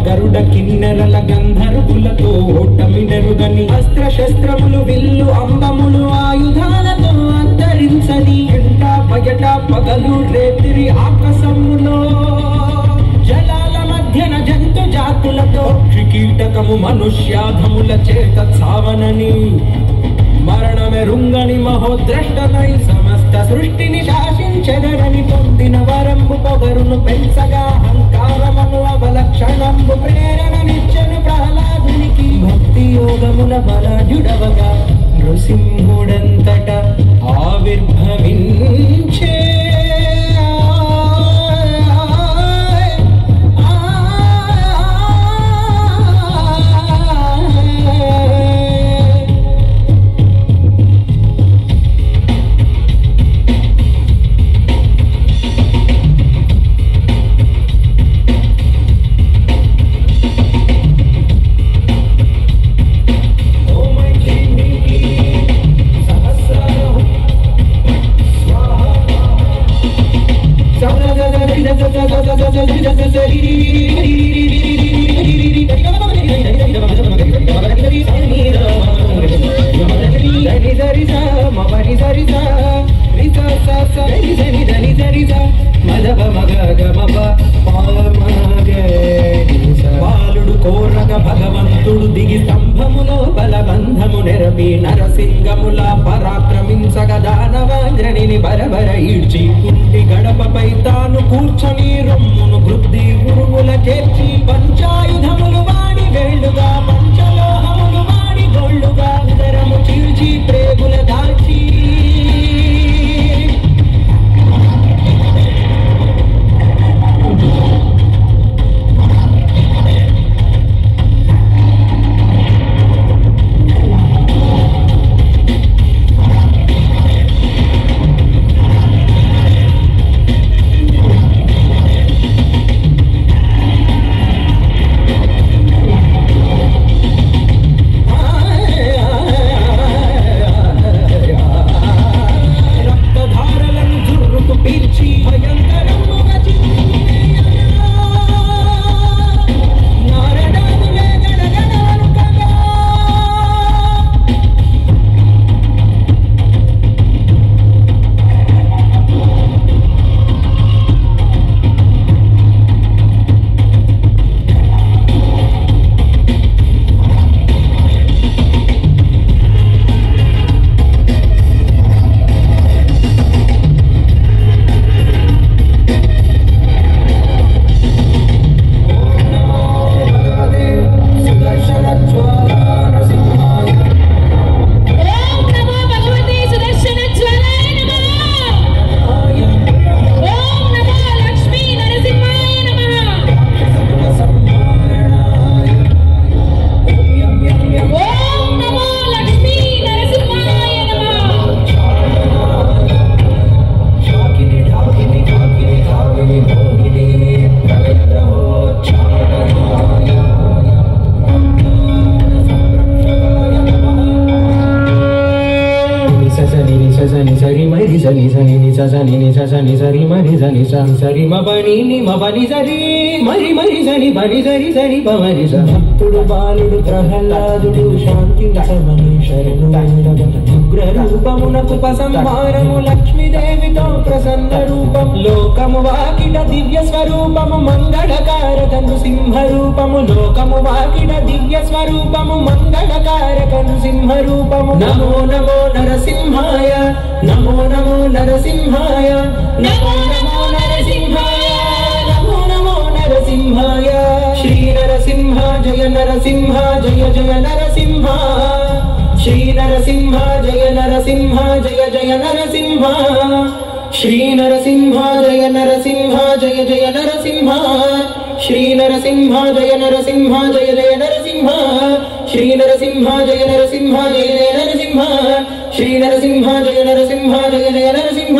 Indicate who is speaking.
Speaker 1: గరుడ కిన్నెరల గంధర్వులతో ఓటమినెరుగని అస్త్ర శస్త్రములు విల్లు అంబములు ఆయుధాలతో అంతరించని ఎంట బయట పగలు రేతిరి ఆకాశములో జలాల మధ్యన జంతు జాతులతో కీటకము మనుష్యాధముల చేత చావనని మరణమే రుంగని మహోద్రష్టనై సమస్త సృష్టిని శాసించెదరని పొందిన వరంబు పొగరును పెంచగా అహంకారమను అవలక్షణంబు ప్రేరణనిచ్చను ప్రహ్లాదునికి భక్తి యోగముల బలాఢ్యుడవగా నృసింహుడంతట ఆవిర్భవించే బాలుడు కోరగ భగవంతుడు దిగి స్తంభములో బలబంధము నెరపి నరసింగముల పరాక్రమించగ దానవాంద్రనిని బరబర ఈడ్చి ఇంటి గడపపై తాను కూర్చొని రొమ్మును వృద్ధి గురువుల చేర్చి పంచాయుధములు వాడి వేళ్లుగా పంచలోహములు వాడి గోళ్లుగా ఉదరము చీల్చి ప్రేగుల దాల్చి సని సరి మరి సని సని ని సని ని సని సరి మరి సని సరి మబని ని మబని సరి మరి మరి సని బని సరి సరి బమరి స భక్తుడు బాలుడు ప్రహ్లాదుడు శాంతించమని శరణు ఉగ్ర రూపమునకు ఉపసంహారము లక్ష్మీదేవితో ప్రసన్న రూపం లోకము వాకిట దివ్య స్వరూపము మంగళకారక నృసింహ రూపము లోకము వాకిట దివ్య స్వరూపము మంగళకారక నృసింహ రూపము నమో నమో నరసింహాయ నమో నమో నరసింహాయ నమో నమో నరసింహాయ నమో నమో నరసింహాయ శ్రీ నరసింహ జయ నరసింహ జయ జయ నరసింహ శ్రీ నరసింహ జయ నరసింహ జయ జయ నరసింహ శ్రీ నరసింహ జయ నరసింహ జయ జయ నరసింహ శ్రీ నరసింహ జయ నరసింహ జయ జయ నరసింహ శ్రీ నరసింహ జయ నరసింహ జయ జయ నరసింహ శ్రీ నరసింహ జయ నరసింహ జయ జయ నరసింహ